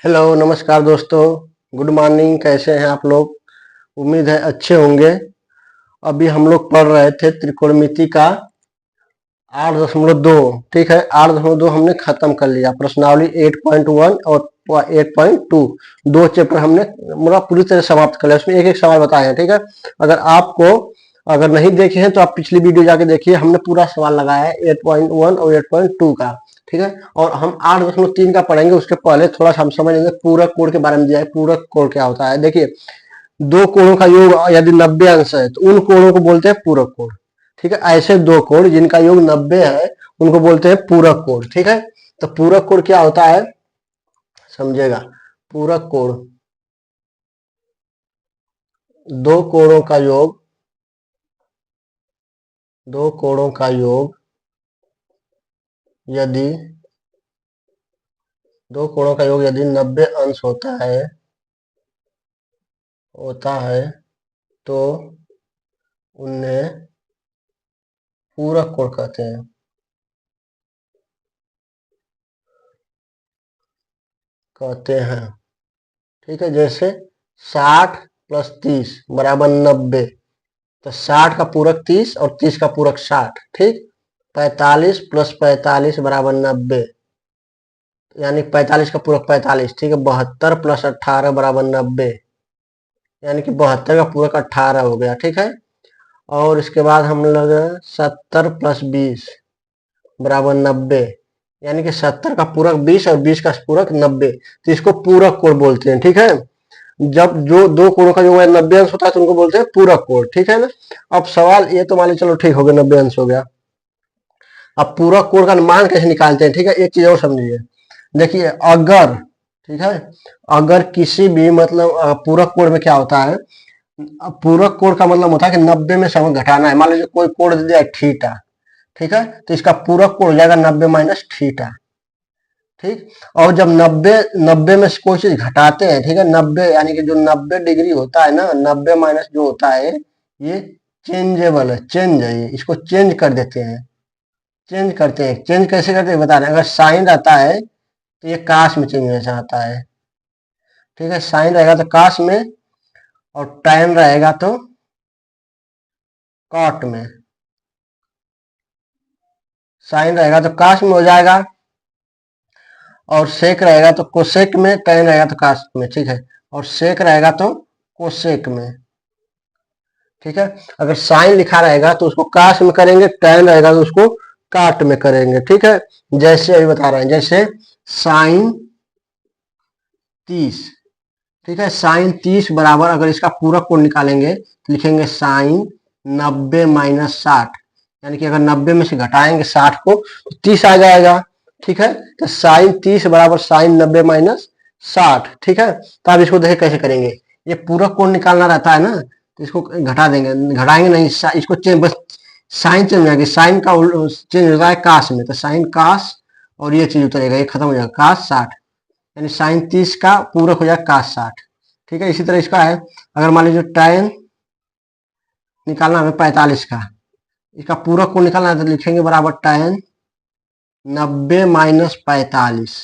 Hello नमस्कार दोस्तों। Good morning. कैसे हैं आप लोग? उम्मीद है अच्छे होंगे। अभी हम लोग पढ़ रहे थे त्रिकोणमिति का 8.2। ठीक है, 8.2 हमने खत्म कर लिया। प्रश्नावली 8.1 और 8.2 दो चैप्टर हमने मतलब पूरी तरह समाप्त कर लिया। उसमें एक एक सवाल बताए हैं। ठीक है, अगर नहीं देखे हैं तो आप पिछली वीडियो जाके देखिए, हमने पूरा सवाल लगाया है 8.1 और 8.2 का। ठीक है, और हम 8.3 का पढ़ेंगे। उसके पहले थोड़ा सा हम समझ लेंगे पूरक कोण के बारे में दिया है। पूरक कोण क्या होता है? देखिए, दो कोणों का योग यदि 90 अंश है तो उन कोणों को बोलते हैं पूरक कोण। ठीक है, ऐसे दो कोण जिनका योग 90 है उनको बोलते हैं पूरक कोण। ठीक है, तो पूरक कोण क्या होता है समझेगा। पूरक कोण दो कोणों का योग, दो कोणों का योग यदि दो कोणों का योग यदि 90 अंश होता है तो उन्हें पूरक कोण कहते हैं। ठीक है, जैसे 60 प्लस 30 बराबर 90, तो 60 का पूरक 30 और 30 का पूरक 60। ठीक, 45 प्लस 45 बराबर 90, यानी 45 का पूरक 45। ठीक है, 72 प्लस 18 बराबर 90, यानी कि 72 का पूरक 18 हो गया। ठीक है, और इसके बाद हम लोग 70 प्लस 20 बराबर 90, यानी कि 70 का पूरक 20 और 20 का पूरक 90, तो इसको पूरक कोण बोलते हैं। ठीक है, जब जो दो कोणों का जो है 90 अंश होता है तो उनको बोलते हैं पूरक कोण। ठीक है ना। अब सवाल ये तो मान लो, चलो ठीक हो गया, 90 अंश हो गया। अब पूरक कोण का मान कैसे निकालते हैं? ठीक है, एक चीज और समझिए। देखिए, अगर ठीक है, अगर किसी भी मतलब पूरक कोण में क्या होता है, पूरक कोण का मतलब होता है कि 90 में से हमें घटाना है। मान लीजिए कोई कोण दे दिया थीटा। ठीक है, तो इसका पूरक कोण हो जाएगा 90 माइनस थीटा। ठीक, और जब 90 में से कोई चीज घटाते हैं, ठीक है, 90 यानी कि जो 90 डिग्री होता है ना, 90 माइनस जो होता है ये चेंजेबल है, चेंज है, ये इसको चेंज कर देते हैं। चेंज करते हैं, चेंज कैसे करते हैं बता रहे हैं। अगर साइन रहता है तो ये काश में चेंज हो जाता है। ठीक है, साइन रहेगा तो काश में, और टाइम रहेगा तो कॉट में। साइन रहेगा तो काश में हो जाएगा, और सेक रहेगा तो कोसेक में, टेन रहेगा तो काश में। ठीक है, और सेक रहेगा तो कोसेक में। ठीक है, अगर साइन लिखा रहेगा तो उसको काश में करेंगे, टेन रहेगा तो उसको काट में करेंगे। ठीक है, जैसे अभी बता रहे हैं, जैसे साइन 30। ठीक है, साइन 30 बराबर, अगर इसका पूरक कोण निकालेंगे तो लिखेंगे साइन 90 माइनस 60, यानी कि अगर 90 में से घटाएंगे 60 को तो 30 आ जाएगा। ठीक है, तो साइन 30 बराबर साइन 90 माइनस 60। ठीक है, तो आप इसको देखें कैसे करेंगे। ये पूरक कोण निकालना रहता है ना, तो इसको घटा देंगे, घटाएंगे नहीं, इसको चेंज, बस साइन चेंज हो जाएगी। साइन का चेंज होता है काश में, तो साइन काश, और ये चीज उतरेगा, ये खत्म हो जाएगा, काश 60, यानी साइन 30 का पूरक हो जाएगा काश 60। ठीक है, इसी तरह इसका है, अगर मान लीजिए tan निकालना हमें 45 का, इसका पूरक को निकालना है तो लिखेंगे बराबर tan 90 माइनस 45।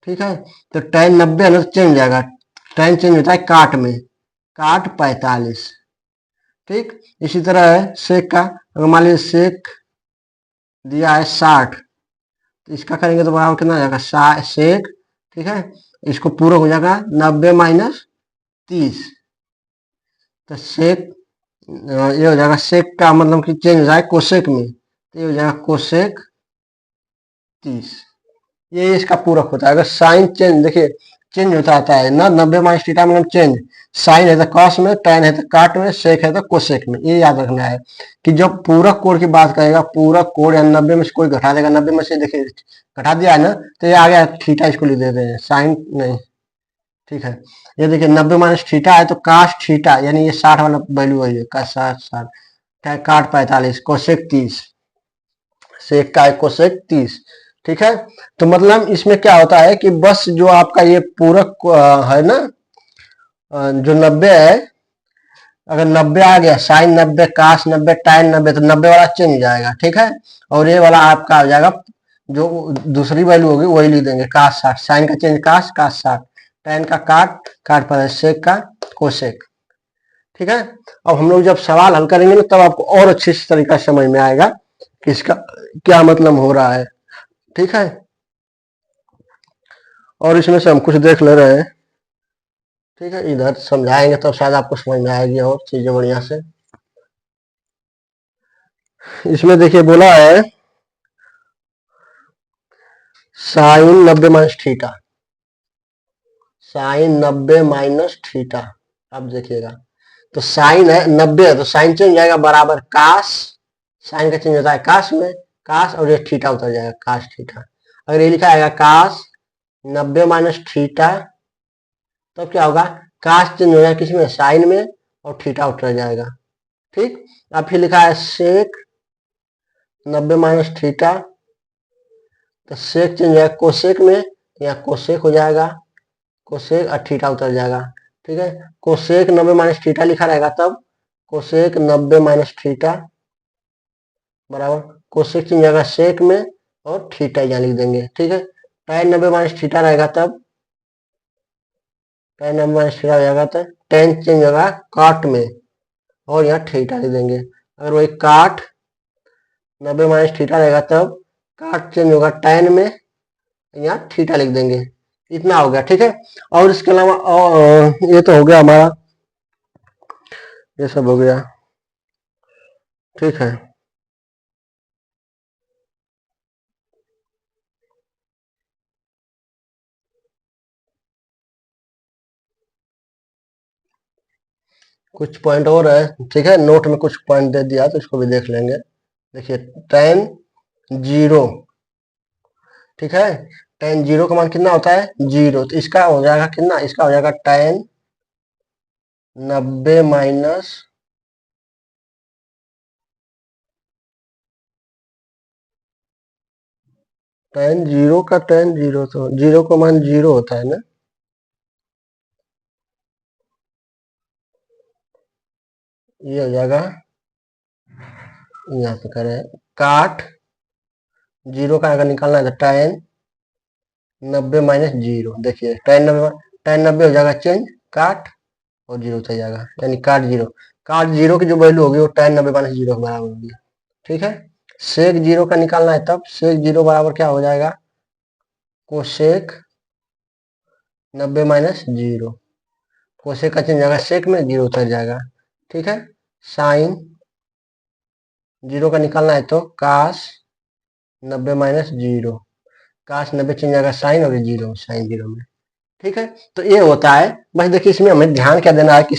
ठीक है, तो tan 90 है ना, तो चेंज हो जाएगा, tan चेंज होता है काट में, काट 45। ठीक, इसी तरह है सेक का, अगर मान लीजिए सेक दिया है 60, तो इसका करेंगे तो बराबर कितना हो जाएगा सेक। ठीक है, इसको पूरक हो जाएगा 90 माइनस 30, तो सेक ये हो जाएगा, सेक का मतलब कि चेंज हो जाएगा कोसेक में, तो ये हो जाएगा कोसेक 30। ये इसका पूरक होता है। अगर साइन चेंज, देखिए चेंज होता आता है ना, 90 माइनस थीटा मतलब चेंज, साइन है तो कॉस में, tan है तो काट में, सेक है तो कोसेक में। ये याद रखना है कि जब पूरक कोण की बात करेगा, पूरक कोण या 90 में से कोई घटा देगा, 90 में से देखिए घटा दिया है ना, तो ये आ गया थीटा, इसको लिख देते हैं, साइन नहीं। ठीक है, ये देखिए 90 माइनस थीटा है तो काश थीटा, यानी ये 60 वाला वैल्यू है, का 60 काट 45, कोसेक 30, सेक का कोसेक 30। ठीक है, तो मतलब इसमें क्या होता है कि बस जो आपका ये पूरक है ना, जो 90 है, अगर 90 आ गया, साइन 90, काश 90, टाइन 90, तो 90 वाला चेंज हो जाएगा। ठीक है, और ये वाला आपका हो जाएगा जो दूसरी वैल्यू होगी वही लिख देंगे, काश 60, साइन का चेंज काश, काश 60, tan का काट, काट पर सेक का कोसेक। ठीक है, अब हम लोग जब सवाल हल करेंगे ना तब आपको और अच्छे से तरीका समझ में आएगा कि इसका क्या मतलब हो रहा है। ठीक है, और इसमें से हम कुछ देख ले रहे हैं। ठीक है, इधर समझाएंगे तब शायद आपको समझ में आएगी और चीजें बढ़िया से। इसमें देखिए बोला है sine 90 minus theta, sine 90 minus theta. अब देखिएगा, तो साइन है 90 है तो साइन चेंज जाएगा बराबर काश, साइन का चेंज होता है काश में, काश और ये थीटा उतर जाएगा, काश थीटा। अगर ये लिखा आएगा काश 90 माइनस थीटा, तब क्या होगा, काश चेंज हो जाएगा किसमें, साइन में, और थीटा उतर जाएगा। ठीक, अब फिर लिखा है सेक 90 माइनस थीटा, तो सेक चेंज हो जाएगा कोसेक में, यहाँ कोसेक हो जाएगा, कोसेक और थीटा उतर जाएगा। ठीक है, कोसेक 90 माइनस थीटा लिखा रहेगा, तब कोसेक 90 माइनस थीटा बराबर कोसेक चेंज जाएगा सेक में और थीटा यहाँ लिख देंगे। ठीक है, tan 90 माइनस थीटा रहेगा, तब tan 90 माइनस थीटा हो जाएगा, तो tan चेंज होगा काट में और यहाँ थीटा लिख देंगे। अगर वही काट 90 माइनस थीटा रहेगा, तब काट चेंज होगा tan में, यहाँ थीटा लिख देंगे। इतना हो गया। ठीक है, और इसके अलावा ये तो हो गया हमारा, ये सब हो गया। ठीक है, कुछ पॉइंट और है। ठीक है, नोट में कुछ पॉइंट दे दिया तो इसको भी देख लेंगे। देखिए tan 0, ठीक है, tan 0 का मान कितना होता है 0, तो इसका हो जाएगा कितना, इसका हो जाएगा tan 90 माइनस tan 0 का tan 0, तो 0 का मान 0 होता है ना, ये हो जाएगा, यहाँ पे करें काट 0 का अगर निकालना है तो tan 90 माइनस 0, देखिए tan 90 हो जाएगा चेंज काट और 0 उतर जाएगा, यानी काट 0, काट 0 की जो वैल्यू होगी वो tan 90 माइनस 0 के बराबर होगी। ठीक है, सेक 0 का निकालना है, तब सेक 0 बराबर क्या हो जाएगा, कोसेक 90 माइनस 0, कोसेक का चेंज जाएगा सेक में, 0 उतर जाएगा। ठीक है, साइन 0 का निकालना है तो काश 90 माइनस 0, काश 90 चेंज जाएगा साइन और 0, साइन 0 में। ठीक है, तो ये होता है। बस देखिए इसमें हमें ध्यान क्या देना है कि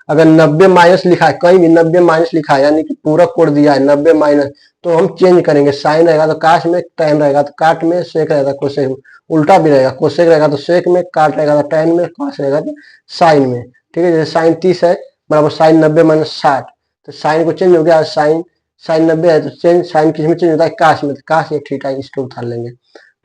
अगर 90 माइनस लिखा है, कहीं भी 90 माइनस लिखा है, यानी कि पूरा कोड दिया है 90 माइनस, तो हम चेंज करेंगे, साइन रहेगा तो काश में, टैन रहेगा तो काट में, सेक रहेगा कोसेक में, उल्टा भी रहेगा, कोसेक रहेगा तो सेक में, काट रहेगा तो टैन में, काश रहेगा तो साइन में। ठीक है, जैसे साइन 30 है बराबर साइन 90 माइनस 60, तो साइन को चेंज हो गया, साइन साइन 90 है तो चेंज, साइन किस में चेंज होता है, काश में, तो काश ये थीटा इसको उतार लेंगे।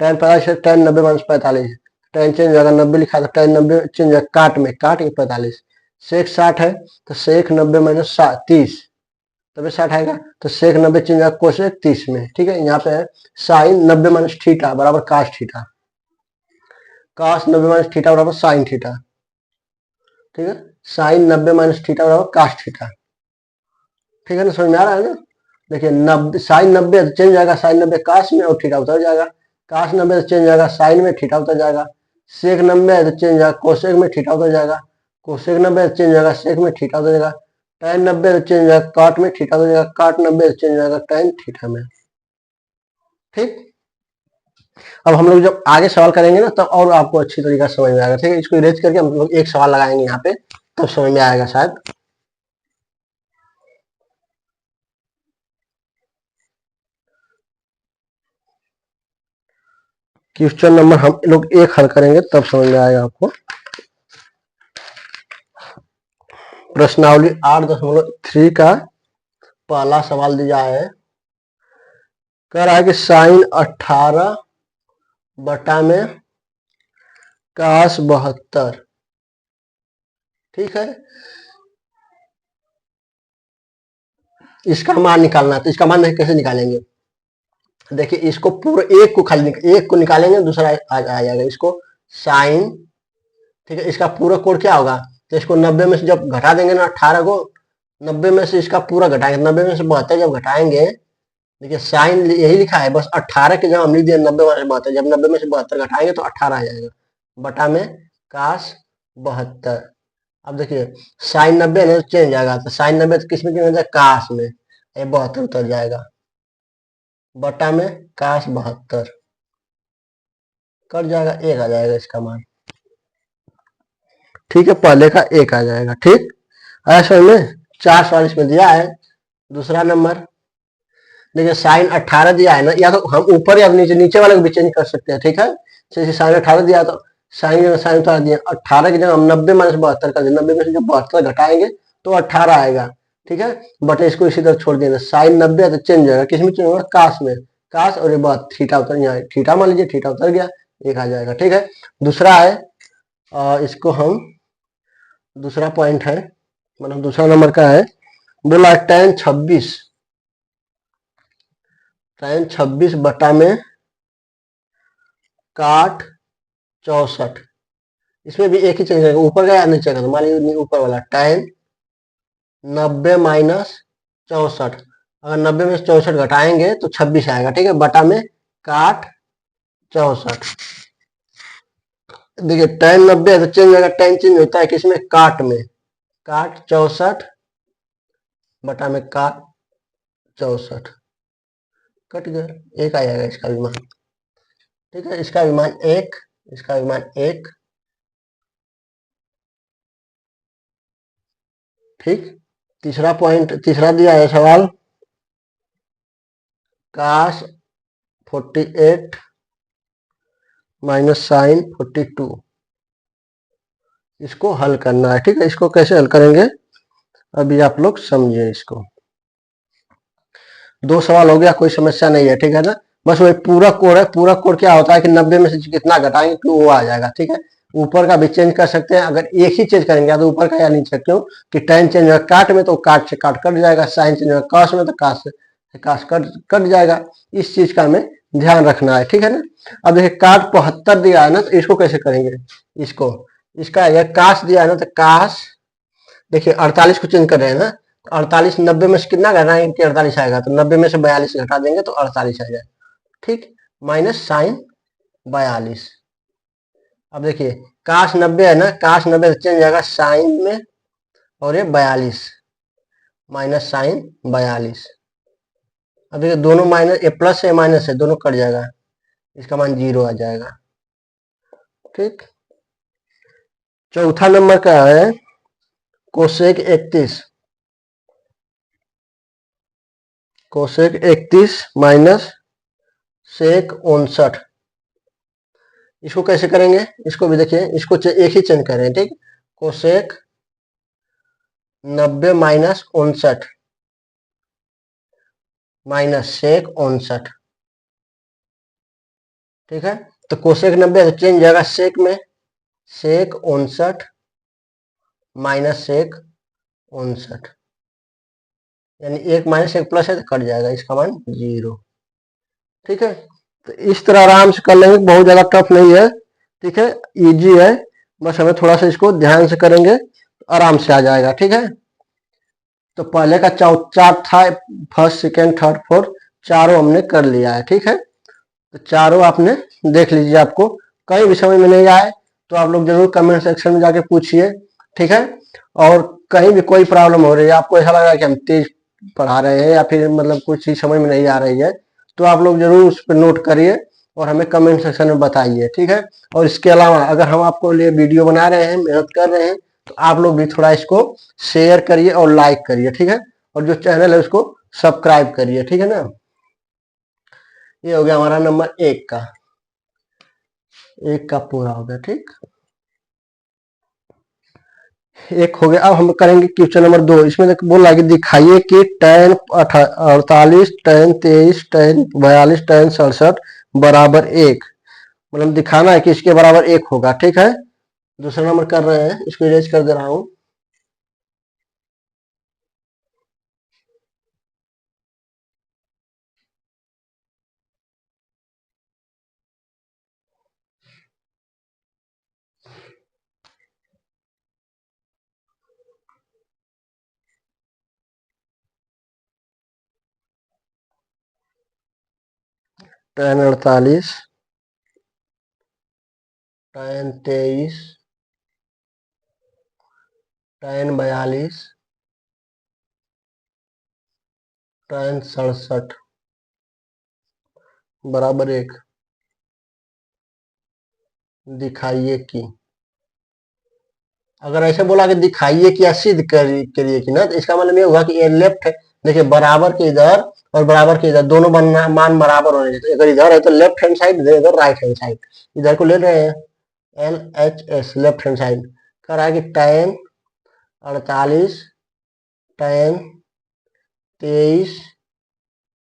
टैन 45 है, टैन 90 माइनस 45, टैन चेंज होगा 90 लिखा तो टैन 90 चेंज होगा काट में, काट के 45, सेक 60 है तो सेक 90 माइनस 30, तभी 60 आएगा, तो सेक 90 चेंज होगा कोसेक 30 में। ठीक है, यहाँ पे है साइन 90 माइनस थीटा बराबर काश थीटा, काश 90 माइनस थीटा बराबर साइन थीटा। ठीक है, साइन 90 माइनस थीटा बराबर काश थीटा। ठीक है ना, समझ में आ रहा है ना। देखिए 90 साइन 90 चेंज जाएगा साइन 90 काश में और थीटा उतर जाएगा, काश 90 चेंज जाएगा साइन में, थीटा उतर जाएगा, सेक 90 है तो चेंज जाएगा कोसेक में, थीटा उतर जाएगा, कोसेक 90 चेंज जाएगा सेक में, थीटा उतर जाएगा, tan 90 चेंज जाएगा काट में, थीटा उतर जाएगा, काट 90 चेंज जाएगा tan थीटा में। ठीक, अब हम लोग जब आगे सवाल करेंगे ना तब और आपको अच्छी तरीका से समझ में आएगा। ठीक है, इसको इरेज करके हम लोग एक सवाल लगाएंगे यहाँ पे, तब समझ में आएगा शायद। क्वेश्चन नंबर हम लोग एक हल करेंगे तब समझ में आएगा आपको। प्रश्नावली 8.3 का पहला सवाल दिया है, कह रहा है कि साइन 18 बटा में काश 72। ठीक है, इसका मान निकालना है, तो इसका मान कैसे निकालेंगे, देखिए इसको पूरा एक को खाली एक को निकालेंगे, दूसरा आ जाएगा इसको साइन, ठीक है। इसका पूरा कोड क्या होगा, तो इसको 90 में से जब घटा देंगे ना 18 को, 90 में से इसका पूरा घटाएंगे, 90 में से 72 जब घटाएंगे, देखिए साइन यही लिखा है, बस 18 के जगह हम लिख दिए 90 में से 72, जब 90 में से 72 घटाएंगे तो 18 आ जाएगा, बटा में काश 72। अब देखिए साइन 90 ना चेंज आएगा, तो साइन 90 तो किस में चेंज हो जाएगा, काश में, ये 72 उतर जाएगा, बटा में काश 72 कट जाएगा, एक आ जाएगा इसका मान, ठीक है। पहले का एक आ जाएगा, ठीक। ऐसे में 440 में दिया है। दूसरा नंबर देखिए साइन 18 दिया है ना, या तो हम ऊपर या नीचे नीचे वाले को भी चेंज कर सकते हैं, ठीक है। जैसे साइन 18 दिया तो साइन साइन उतार दिया, 18 की जगह हम 90 माइनस 72 कर दें, 90 में से जब 72 घटाएंगे तो 18 आएगा, ठीक है। बट इसको इसी तरह छोड़ देना, साइन 90 है तो चेंज हो जाएगा, किस में चेंज होगा, काश में, काश, और ये बात थीटा उतर जाए, थीटा मान लीजिए, थीटा उतर गया, एक आ जाएगा, ठीक है। दूसरा है इसको हम, दूसरा पॉइंट है, मतलब दूसरा नंबर का है, बोला tan 26, tan 26 बटा में काट 64, इसमें भी एक ही चेंज रहेगा, ऊपर का या नीचे का, तो मान लीजिए ऊपर वाला tan 90 माइनस 64, अगर 90 में से 64 घटाएंगे तो 26 आएगा, ठीक है, बटा में काट 64। देखिए tan 90 है तो चेंज होगा, tan चेंज होता है किसमें, काट में, काट 64 बटा में काट 64 कट गया, एक आ जाएगा इसका भी मान, ठीक है। इसका भी मान एक, इसका भी मान एक, ठीक। तीसरा पॉइंट, तीसरा दिया है सवाल, काश 48 माइनस साइन 42, इसको हल करना है, ठीक है। इसको कैसे हल करेंगे अभी आप लोग समझिए इसको, दो सवाल हो गया, कोई समस्या नहीं है, ठीक है ना। बस वही पूरा कोड है, पूरा कोड क्या होता है कि 90 में से कितना घटाएंगे कि वो आ जाएगा, ठीक है। ऊपर का भी चेंज कर सकते हैं, अगर एक ही चेंज करेंगे या तो ऊपर का या नीचे, क्यों कि tan चेंज होगा काट में तो काट से काट कट जाएगा, साइन चेंज होगा काश में तो काश से काश कट कट जाएगा, इस चीज का हमें ध्यान रखना है, ठीक है ना। अब देखिए काट 75 दिया है ना, तो इसको कैसे करेंगे, इसको, इसका काश दिया है ना, तो काश, देखिए 48 को चेंज कर रहे हैं ना, 48 90 में से कितना घटाएंगे कि 48 आएगा, तो 90 में से 42 घटा देंगे तो 48 आ जाएगा, ठीक, माइनस साइन 42। अब देखिए काश 90 है ना, काश 90 से चेंज जाएगा साइन में, और ये 42 माइनस साइन 42। अब देखिए दोनों माइनस, ये प्लस है माइनस है, दोनों कट जाएगा, इसका मान 0 आ जाएगा, ठीक। चौथा नंबर का है कोसेक 31, कोसेक 31 माइनस सेक 59, इसको कैसे करेंगे, इसको भी देखिए, इसको एक ही चेंज करें, ठीक। कोसेक 90 माइनस 59 माइनस सेक 59, ठीक है। तो कोसेक 90 तो चेंज जाएगा सेक में, सेक 59 माइनस सेक 59, यानी एक माइनस एक प्लस है तो कट जाएगा, इसका मान 0, ठीक है। तो इस तरह आराम से कर लेंगे, बहुत ज्यादा टफ नहीं है, ठीक है, इजी है, बस हमें थोड़ा सा इसको ध्यान से करेंगे तो आराम से आ जाएगा, ठीक है। तो पहले का चार था, फर्स्ट सेकेंड थर्ड फोर्थ चारों हमने कर लिया है, ठीक है। तो चारों आपने देख लीजिए, आपको कहीं भी समझ में नहीं आए तो आप लोग जरूर कमेंट सेक्शन में जाके पूछिए, ठीक है। और कहीं भी कोई प्रॉब्लम हो रही है, आपको ऐसा लग रहा है कि हम तेज पढ़ा रहे हैं या फिर मतलब कुछ चीज समझ में नहीं आ रही है, तो आप लोग जरूर उस पर नोट करिए और हमें कमेंट सेक्शन में बताइए, ठीक है। और इसके अलावा अगर हम आपको लिए वीडियो बना रहे हैं, मेहनत कर रहे हैं, तो आप लोग भी थोड़ा इसको शेयर करिए और लाइक करिए, ठीक है। और जो चैनल है उसको सब्सक्राइब करिए, ठीक है ना। ये हो गया हमारा नंबर एक का पूरा हो गया, ठीक। एक हो गया। अब हम करेंगे क्वेश्चन नंबर 2, इसमें बोल रहा है कि दिखाइए कि tan 48 tan 23 tan 42 tan 67 बराबर 1, मतलब दिखाना है कि इसके बराबर 1 होगा, ठीक है। दूसरा नंबर कर रहे हैं, इसको इरेज कर दे रहा हूं। tan 48, tan 23, tan 42, tan 67 बराबर 1। दिखाइए कि, अगर ऐसे बोला कि दिखाइए कि या सिद्ध करिए कि ना, तो इसका मतलब ये होगा कि ये लेफ्ट है। देखिए बराबर के इधर और बराबर के इधर दोनों मान बराबर होने चाहिए। अगर इधर है तो लेफ्ट हैंड साइड, इधर राइट हैंड साइड, इधर को ले रहे हैं LHS लेफ्ट हैंड साइड। कह रहा है कि tan 48, tan 23,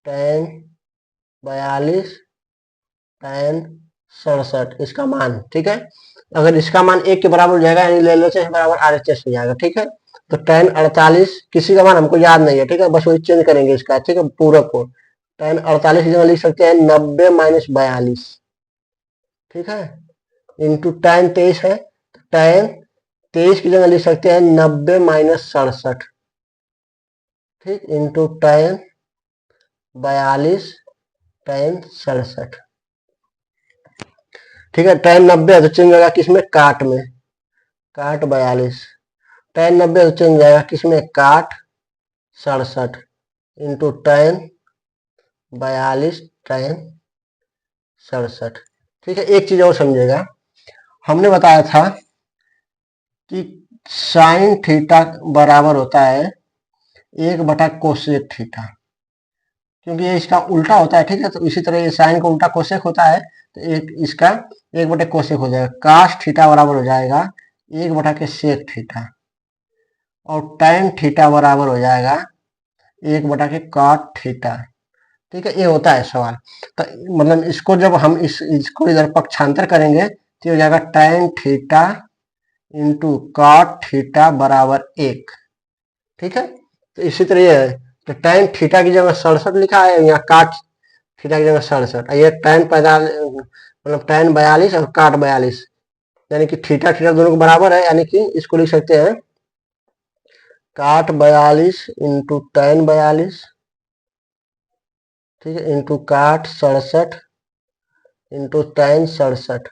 tan 42, tan 67 इसका मान, ठीक है। अगर इसका मान 1 के बराबर हो जाएगा यानी LHS बराबर RHS हो जाएगा, ठीक है। तो tan 48 किसी का मान हमको याद नहीं है, ठीक है, बस वही चेंज करेंगे इसका, ठीक है, पूरक को। tan 48 की जगह लिख सकते हैं 90 माइनस 42, ठीक है, इंटू tan 23 है, tan 23 की जगह लिख सकते हैं 90 माइनस 67, ठीक, इंटू tan 42 tan 67, ठीक है। tan 90 है तो चेंज होगा किसमें, काट में, काट 42, tan 90 तो चेंज जाएगा किसमें, काट 67, इंटू tan 42 tan 67, ठीक है। एक चीज और समझेगा, हमने बताया था कि साइन थीटा बराबर होता है 1 बटा कोसेक थीटा, क्योंकि ये इसका उल्टा होता है, ठीक है। तो इसी तरह ये साइन का उल्टा कोसेक होता है, तो एक इसका 1 बटे कोसेक हो जाएगा। काश थीटा बराबर हो जाएगा 1 बटा के सेक थीटा, और tan थीटा बराबर हो जाएगा 1 बटा के कॉट थीटा, ठीक है। ये होता है सवाल। तो मतलब इसको जब हम इसको इधर पक्षांतर करेंगे तो हो जाएगा tan theta into cot theta बराबर 1, ठीक है। तो इसी तरह ये है, तो tan थीटा की जगह 67 लिखा है, यहाँ काट थीटा की जगह 67, ये tan 45 मतलब tan 42 और काट 42, यानी कि थीटा थीटा दोनों को बराबर है, यानी कि इसको लिख सकते हैं काट 42 इंटू tan 42, ठीक है, इंटू काट 67 इंटू tan 67।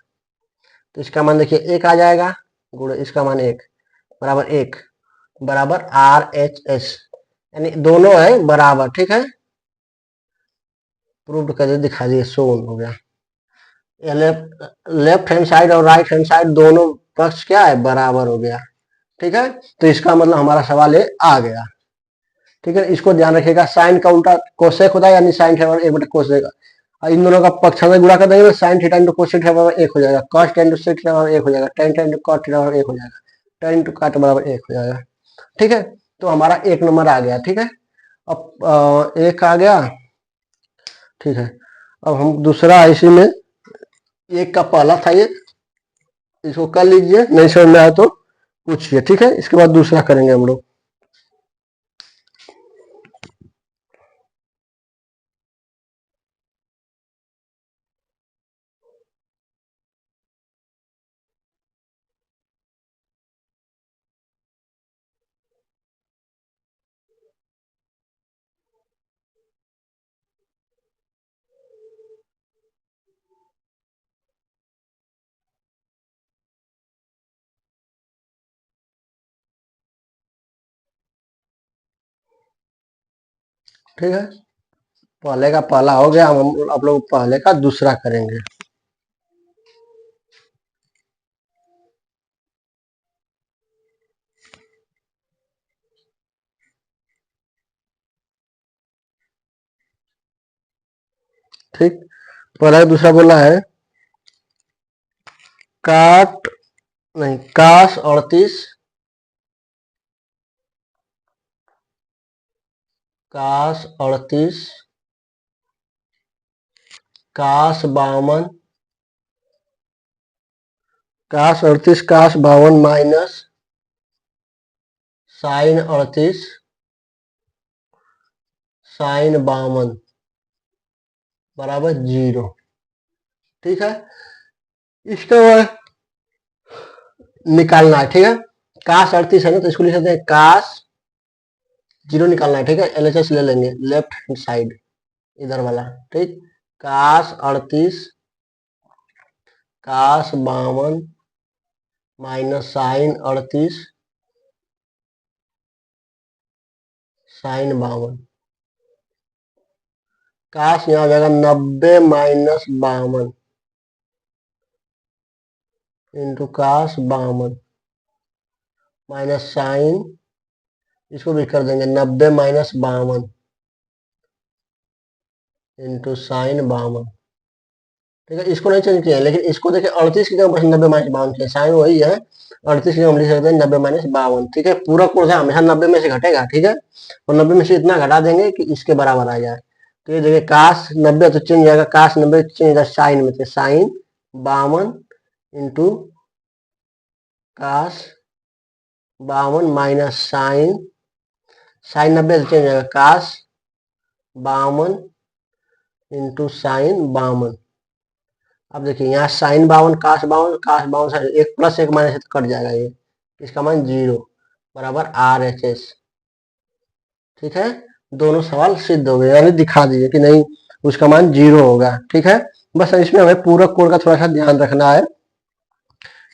तो इसका मान देखिए 1 आ जाएगा, गुण इसका मान 1 बराबर 1 बराबर RHS, यानी दोनों है बराबर, ठीक है। प्रूव करके दिखा दिए, शोन हो गया। लेफ्ट हैंड साइड और राइट हैंड साइड दोनों पक्ष क्या है, बराबर हो गया, ठीक है। तो इसका मतलब हमारा सवाल ये आ गया, ठीक है। इसको ध्यान रखिएगा, साइन का उल्टा कोसेक होता है, यानी साइन थीटा 1 बटा कोसेक, और इन दोनों का पक्षांतर गुणा कर देंगे तो sine theta into cosec theta बराबर 1 हो जाएगा, cos theta into sec theta बराबर 1 हो जाएगा, tan theta into cot theta बराबर 1 हो जाएगा, tan इंटू काट बराबर 1 हो जाएगा, ठीक है। तो हमारा 1 नंबर आ गया, ठीक है। अब 1 आ गया, ठीक है। अब हम दूसरा इसी में 1 का पहला था ये, इसको कर लीजिए, नहीं समझ में आया तो पूछिए, ठीक है। इसके बाद दूसरा करेंगे हम लोग। ठीक है, पहले का पहला हो गया, हम आप लोग पहले का दूसरा करेंगे। ठीक, पहला दूसरा बोला है काट नहीं काश 38, काश 38, काश 52, काश 38 काश 52 माइनस साइन 38 साइन 52 बराबर 0, ठीक है। इसका निकालना है, ठीक है। काश 38 है ना, तो इसको लिख सकते हैं काश 0 निकालना है, ठीक है। LHS ले लेंगे लेफ्ट हैंड साइड, इधर वाला, ठीक। cos 38 cos 52 minus sin 38 sin 52। काश यहाँ हो जाएगा 90 माइनस 52 इंटू काश 52 माइनस साइन, इसको भी कर देंगे 90 माइनस 52 इंटू साइन 52। ठीक है, इसको नहीं चेंज किया, लेकिन इसको देखिए 38 की जगह 90 माइनस 52 किया, साइन वही है 38 की जगह हम लिख सकते हैं 90 माइनस 52। ठीक है, पूरा कोण से हमेशा 90 में से घटेगा। ठीक है, और 90 में से इतना घटा देंगे कि इसके बराबर आ जाए। तो ये देखिए काश 90 तो चेंज जाएगा, काश 90 चेंज जाएगा साइन में, साइन 52 इंटू काश 52 माइनस साइन, साइन 90 से चेंज जाएगा काश 52 इंटू साइन 52। अब देखिए यहाँ साइन 52 काश 52 से एक प्लस एक माइनस तो कट जाएगा, ये इसका मान 0 बराबर RHS। ठीक है, दोनों सवाल सिद्ध हो गए, यानी दिखा दीजिए कि नहीं उसका मान 0 होगा। ठीक है, बस इसमें हमें पूरक कोण का थोड़ा सा ध्यान रखना है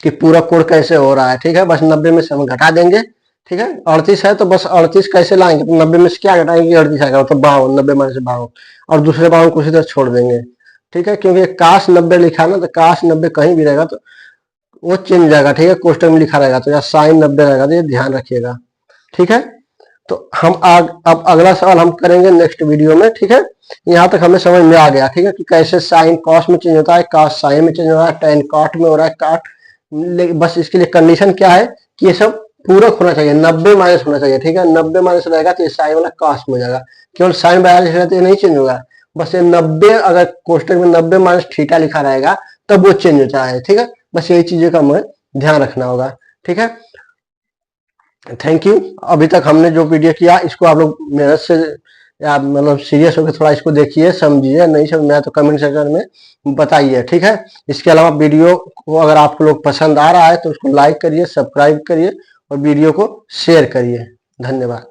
कि पूरक कोण कैसे हो रहा है। ठीक है, बस 90 में से हम घटा देंगे। ठीक है, 38 है तो बस 38 कैसे लाएंगे, तो 90 में से क्या घटाएंगे, 38 आएगा तो 52, 90 में से 52 और दूसरे 52 को उसी तरह छोड़ देंगे। ठीक है, क्योंकि काश 90 लिखा ना, तो काश 90 कहीं भी रहेगा तो वो चेंज हो जाएगा। ठीक है, कोष्टक में लिखा रहेगा तो या साइन 90 रहेगा, तो ये ध्यान रखिएगा। ठीक है, तो हम अब अगला सवाल हम करेंगे नेक्स्ट वीडियो में। ठीक है, यहाँ तक हमें समझ में आ गया। ठीक है, कि कैसे साइन कॉस में चेंज होता है, कॉस साइन में चेंज हो रहा है, टेन कॉट में हो रहा है, काट। बस इसके लिए कंडीशन क्या है कि ये सब पूरक होना चाहिए, 90 माइनस होना चाहिए। ठीक है, 90 माइनस रहेगा तो ये साइन वाला कॉस में हो जाएगा। केवल साइन 42 रहेगा तो ये नहीं चेंज होगा, बस ये 90 अगर कोष्टक में 90 माइनस थीटा लिखा रहेगा तब वो चेंज होता है। ठीक है, बस यही चीजों का हमें ध्यान रखना होगा। ठीक है, थैंक यू। अभी तक हमने जो वीडियो किया इसको आप लोग मेहनत से या मतलब सीरियस होकर थोड़ा इसको देखिए, समझिए, नहीं समझ में आया तो कमेंट सेक्शन में बताइए। ठीक है, इसके अलावा वीडियो को अगर आपको लोग पसंद आ रहा है तो उसको लाइक करिए, सब्सक्राइब करिए और वीडियो को शेयर करिए। धन्यवाद।